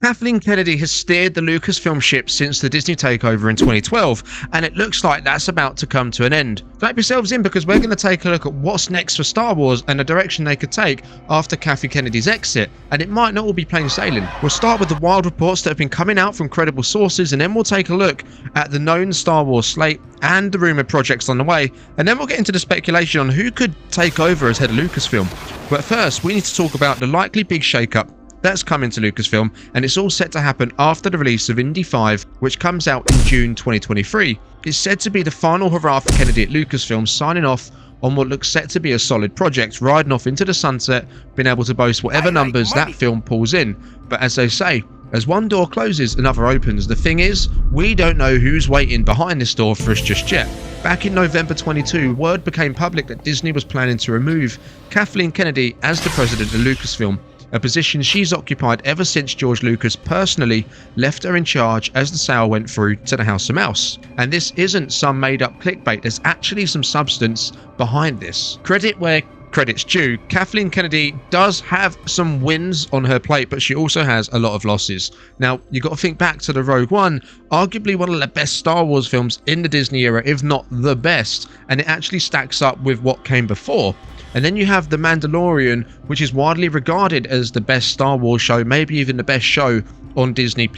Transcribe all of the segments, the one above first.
Kathleen Kennedy has steered the Lucasfilm ship since the Disney takeover in 2012, and it looks like that's about to come to an end. Strap yourselves in, because we're going to take a look at what's next for Star Wars and the direction they could take after Kathleen Kennedy's exit, and it might not all be plain sailing. We'll start with the wild reports that have been coming out from credible sources, and then we'll take a look at the known Star Wars slate and the rumoured projects on the way, and then we'll get into the speculation on who could take over as head of Lucasfilm. But first, we need to talk about the likely big shake-up that's coming to Lucasfilm, and it's all set to happen after the release of Indy 5, which comes out in June 2023. It's said to be the final hurrah for Kennedy at Lucasfilm, signing off on what looks set to be a solid project, riding off into the sunset, being able to boast whatever numbers that film pulls in. But as they say, as one door closes, another opens. The thing is, we don't know who's waiting behind this door for us just yet. Back in November 22, word became public that Disney was planning to remove Kathleen Kennedy as the president of Lucasfilm, a position she's occupied ever since George Lucas personally left her in charge as the sale went through to the House of Mouse. And this isn't some made-up clickbait, there's actually some substance behind this. Credit where credit's due, Kathleen Kennedy does have some wins on her plate, but she also has a lot of losses. Now, you've got to think back to the Rogue One, arguably one of the best Star Wars films in the Disney era, if not the best, and it actually stacks up with what came before. And then you have The Mandalorian, which is widely regarded as the best Star Wars show, maybe even the best show on Disney+.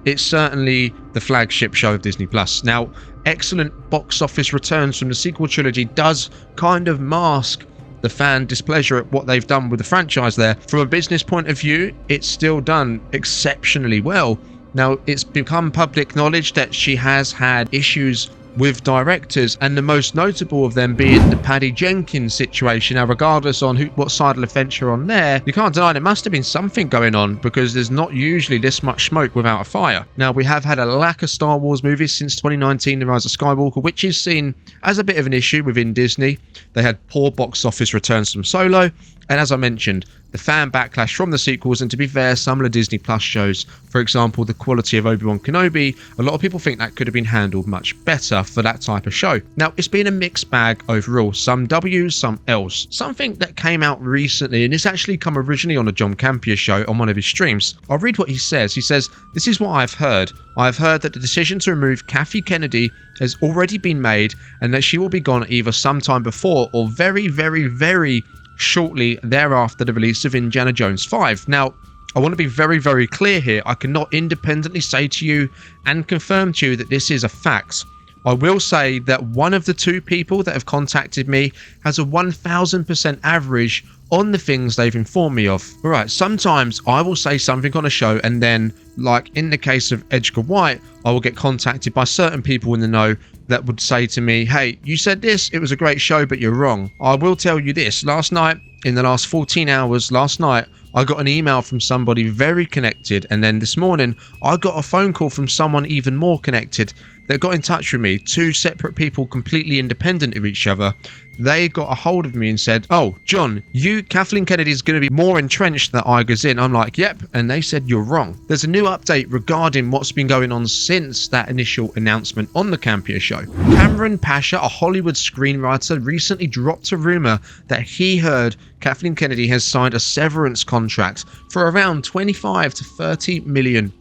It's certainly the flagship show of Disney+. Now, excellent box office returns from the sequel trilogy does kind of mask the fan displeasure at what they've done with the franchise there. From a business point of view, it's still done exceptionally well. Now, it's become public knowledge that she has had issues with directors, and the most notable of them being the Patty Jenkins situation. Now, regardless on what side of the fence you're on there, you can't deny there must have been something going on, because there's not usually this much smoke without a fire. Now, we have had a lack of Star Wars movies since 2019, The Rise of Skywalker, which is seen as a bit of an issue within Disney. They had poor box office returns from Solo, and as I mentioned, the fan backlash from the sequels, and to be fair, some of the Disney Plus shows, for example, the quality of Obi-Wan Kenobi, a lot of people think that could have been handled much better for that type of show. Now, it's been a mixed bag overall, some W's, some L's. Something that came out recently, and it's actually come originally on a John Campea show on one of his streams. I'll read what he says. He says, "This is what I've heard. I've heard that the decision to remove Kathy Kennedy has already been made, and that she will be gone either sometime before or very, very, very shortly thereafter the release of Indiana Jones 5. Now, I want to be very, very clear here. I cannot independently say to you and confirm to you that this is a fact. I will say that one of the two people that have contacted me has a 1000% average on the things they've informed me of. Alright, sometimes I will say something on a show, and then, like in the case of Edgar White, I will get contacted by certain people in the know that would say to me, hey, you said this, it was a great show, but you're wrong. I will tell you this, last night, in the last 14 hours, last night, I got an email from somebody very connected, and then this morning, I got a phone call from someone even more connected that got in touch with me, two separate people completely independent of each other. They got a hold of me and said, oh, John, Kathleen Kennedy is going to be more entrenched than Iger's in. I'm like, yep. And they said, you're wrong. There's a new update regarding what's been going on since that initial announcement on the Campea show. Cameron Pasha, a Hollywood screenwriter, recently dropped a rumor that he heard Kathleen Kennedy has signed a severance contract for around $25 to $30 million.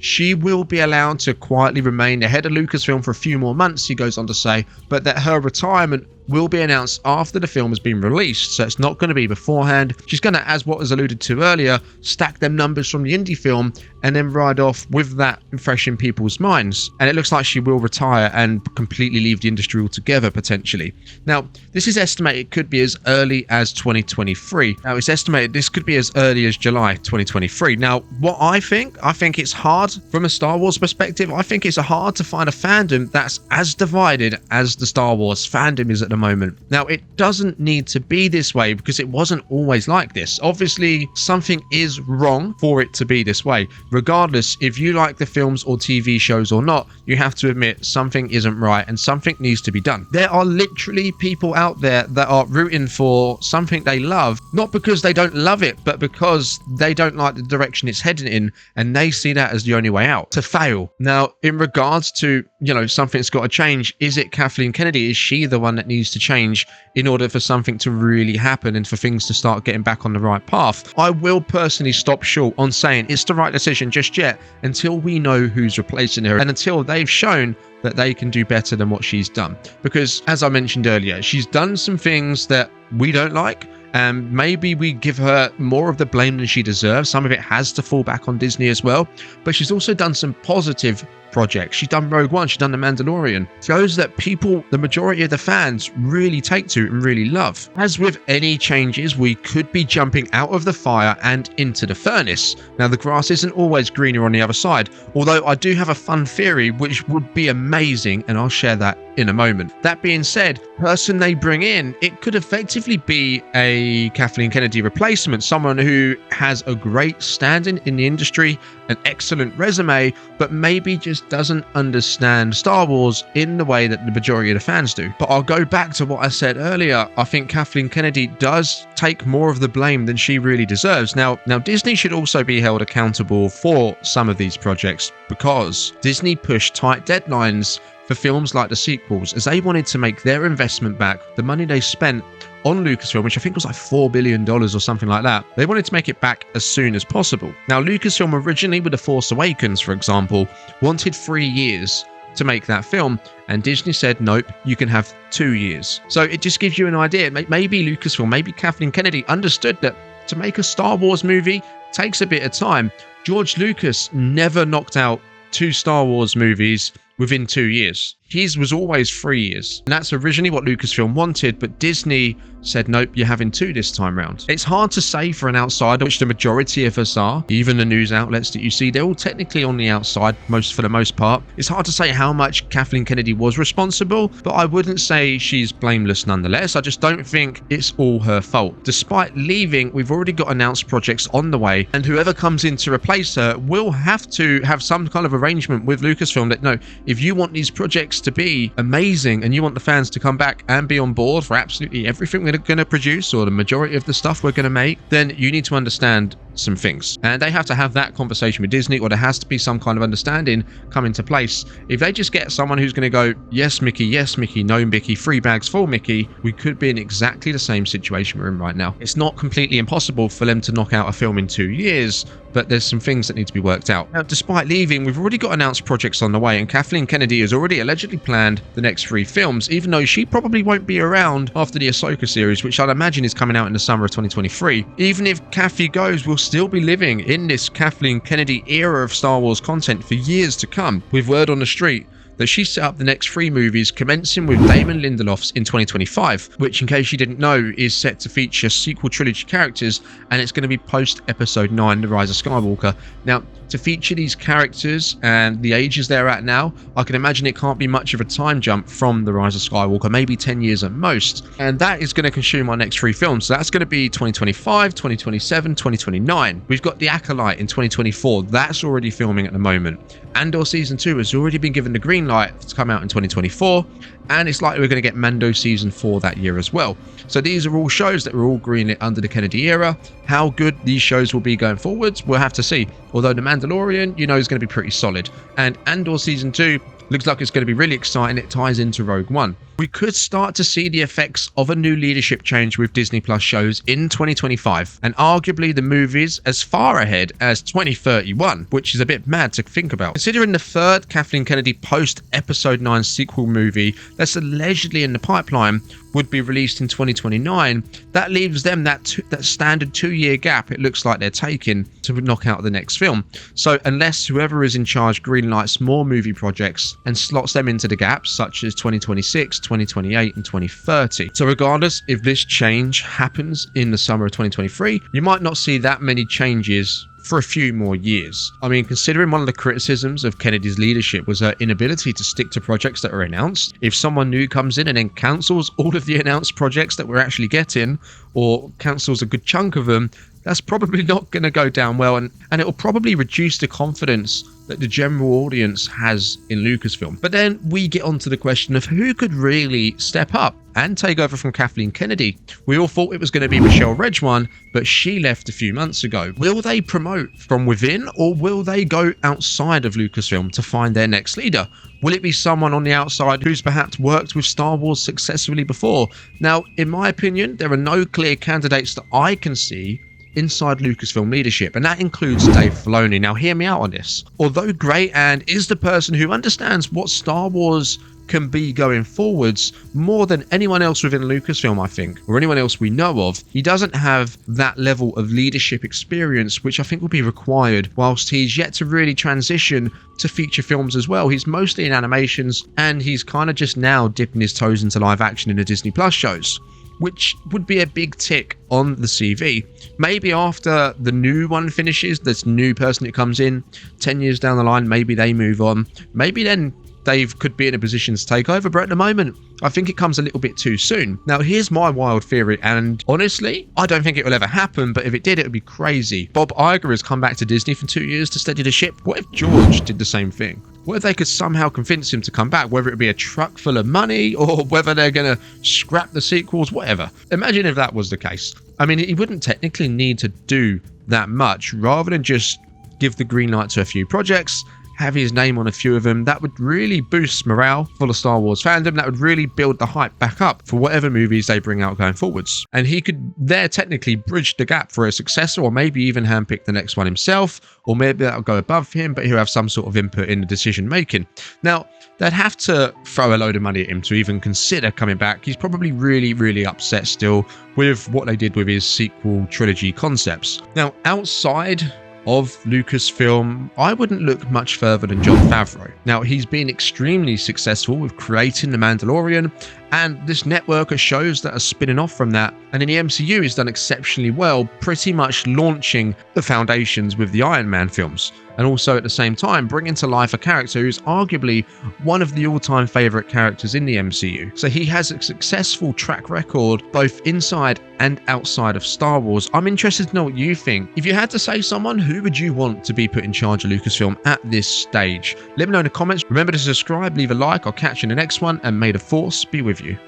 She will be allowed to quietly remain the head of Lucasfilm for a few more months, he goes on to say, but that her retirement will be announced after the film has been released, so it's not going to be beforehand. She's going to, as what was alluded to earlier, stack them numbers from the indie film and then ride off with that fresh in people's minds. And it looks like she will retire and completely leave the industry altogether, potentially. Now, this is estimated could be as early as 2023. Now, it's estimated this could be as early as July 2023. Now, what I think it's hard from a Star Wars perspective. I think it's hard to find a fandom that's as divided as the Star Wars fandom is at the moment. Now, it doesn't need to be this way because it wasn't always like this. Obviously, something is wrong for it to be this way. Regardless, if you like the films or TV shows or not, you have to admit something isn't right and something needs to be done. There are literally people out there that are rooting for something they love, not because they don't love it, but because they don't like the direction it's heading in, and they see that as the only way out, to fail. Now, in regards to, something's got to change, is it Kathleen Kennedy? Is she the one that needs needs to change in order for something to really happen and for things to start getting back on the right path. I will personally stop short on saying it's the right decision just yet until we know who's replacing her and until they've shown that they can do better than what she's done. Because as I mentioned earlier, she's done some things that we don't like. And maybe we give her more of the blame than she deserves. Some of it has to fall back on Disney as well. But she's also done some positive projects. She's done Rogue One, she's done The Mandalorian. Shows that people, the majority of the fans, really take to and really love. As with any changes, we could be jumping out of the fire and into the furnace. Now, the grass isn't always greener on the other side, although I do have a fun theory which would be amazing, and I'll share that in a moment. That being said, person they bring in, it could effectively be a Kathleen Kennedy replacement, someone who has a great standing in the industry, an excellent resume, but maybe just doesn't understand Star Wars in the way that the majority of the fans do. But I'll go back to what I said earlier. I think Kathleen Kennedy does take more of the blame than she really deserves. Now Disney should also be held accountable for some of these projects, because Disney pushed tight deadlines for films like the sequels, as they wanted to make their investment back, the money they spent on Lucasfilm, which I think was like $4 billion or something like that. They wanted to make it back as soon as possible. Now, Lucasfilm originally with The Force Awakens, for example, wanted 3 years to make that film, and Disney said, nope, you can have 2 years. So it just gives you an idea. Maybe Lucasfilm, maybe Kathleen Kennedy understood that to make a Star Wars movie takes a bit of time. George Lucas never knocked out 2 Star Wars movies within 2 years. His was always 3 years. And that's originally what Lucasfilm wanted, but Disney said, nope, you're having 2 this time round. It's hard to say for an outsider, which the majority of us are. Even the news outlets that you see, they're all technically on the outside, for the most part. It's hard to say how much Kathleen Kennedy was responsible, but I wouldn't say she's blameless nonetheless. I just don't think it's all her fault. Despite leaving, we've already got announced projects on the way, and whoever comes in to replace her will have to have some kind of arrangement with Lucasfilm that, no, if you want these projects to be amazing and you want the fans to come back and be on board for absolutely everything we're going to produce, or the majority of the stuff we're going to make, then you need to understand some things. And they have to have that conversation with Disney, or there has to be some kind of understanding come into place. If they just get someone who's going to go, yes Mickey, no Mickey, 3 bags full Mickey, we could be in exactly the same situation we're in right now. It's not completely impossible for them to knock out a film in 2 years, but there's some things that need to be worked out. Now, despite leaving, we've already got announced projects on the way, and Kathleen Kennedy has already allegedly planned the next 3 films, even though she probably won't be around after the Ahsoka series, which I'd imagine is coming out in the summer of 2023. Even if Kathy goes, we'll still be living in this Kathleen Kennedy era of Star Wars content for years to come, with word on the street that she set up the next 3 movies, commencing with Damon Lindelof's in 2025, which, in case you didn't know, is set to feature sequel trilogy characters, and it's going to be post Episode 9, The Rise of Skywalker. Now, to feature these characters and the ages they're at now, I can imagine it can't be much of a time jump from The Rise of Skywalker, maybe 10 years at most. And that is going to consume our next 3 films. So that's going to be 2025, 2027, 2029. We've got The Acolyte in 2024. That's already filming at the moment. Andor Season 2 has already been given the green light to come out in 2024. And it's likely we're going to get Mando Season 4 that year as well. So these are all shows that were all greenlit under the Kennedy era. How good these shows will be going forwards, we'll have to see. Although The Mandalorian, you know, is going to be pretty solid. And Andor Season 2 looks like it's going to be really exciting. It ties into Rogue One. We could start to see the effects of a new leadership change with Disney Plus shows in 2025, and arguably the movies as far ahead as 2031, which is a bit mad to think about. Considering the 3rd Kathleen Kennedy post Episode 9 sequel movie that's allegedly in the pipeline would be released in 2029, that leaves them that standard 2-year gap it looks like they're taking to knock out the next film. So unless whoever is in charge greenlights more movie projects and slots them into the gaps, such as 2026, 2028 and 2030. So regardless if this change happens in the summer of 2023, you might not see that many changes for a few more years. I mean, considering one of the criticisms of Kennedy's leadership was her inability to stick to projects that are announced, if someone new comes in and then cancels all of the announced projects that we're actually getting, or cancels a good chunk of them, that's probably not going to go down well, and it will probably reduce the confidence that the general audience has in Lucasfilm. But then we get onto the question of who could really step up and take over from Kathleen Kennedy. We all thought it was going to be Michelle Redgwan, but she left a few months ago. Will they promote from within, or will they go outside of Lucasfilm to find their next leader? Will it be someone on the outside who's perhaps worked with Star Wars successfully before? Now, in my opinion, there are no clear candidates that I can see inside Lucasfilm leadership, and that includes Dave Filoni. Now, hear me out on this. Although Great and is the person who understands what Star Wars can be going forwards more than anyone else within Lucasfilm, I think, or anyone else we know of, he doesn't have that level of leadership experience, which I think will be required whilst he's yet to really transition to feature films as well. He's mostly in animations, and he's kind of just now dipping his toes into live action in the Disney Plus shows, which would be a big tick on the CV. Maybe after the new one finishes, this new person that comes in 10 years down the line, maybe they move on. Maybe then Dave could be in a position to take over, but at the moment, I think it comes a little bit too soon. Now, here's my wild theory, and honestly, I don't think it will ever happen, but if it did, it would be crazy. Bob Iger has come back to Disney for 2 years to steady the ship. What if George did the same thing? What if they could somehow convince him to come back, whether it be a truck full of money or whether they're going to scrap the sequels, whatever. Imagine if that was the case. I mean, he wouldn't technically need to do that much. Rather than just give the green light to a few projects, have his name on a few of them, that would really boost morale for the Star Wars fandom. That would really build the hype back up for whatever movies they bring out going forwards. And he could there technically bridge the gap for a successor, or maybe even handpick the next one himself, or maybe that'll go above him, but he'll have some sort of input in the decision making. Now, they'd have to throw a load of money at him to even consider coming back. He's probably really, really upset still with what they did with his sequel trilogy concepts. Now, outside of Lucasfilm, I wouldn't look much further than Jon Favreau. Now, he's been extremely successful with creating The Mandalorian and this network of shows that are spinning off from that. And in the MCU, he's done exceptionally well, pretty much launching the foundations with the Iron Man films. And also at the same time, bringing to life a character who's arguably one of the all-time favourite characters in the MCU. So he has a successful track record both inside and outside of Star Wars. I'm interested to know what you think. If you had to say someone, who would you want to be put in charge of Lucasfilm at this stage? Let me know in the comments. Remember to subscribe, leave a like. I'll catch you in the next one, and may the Force be with you.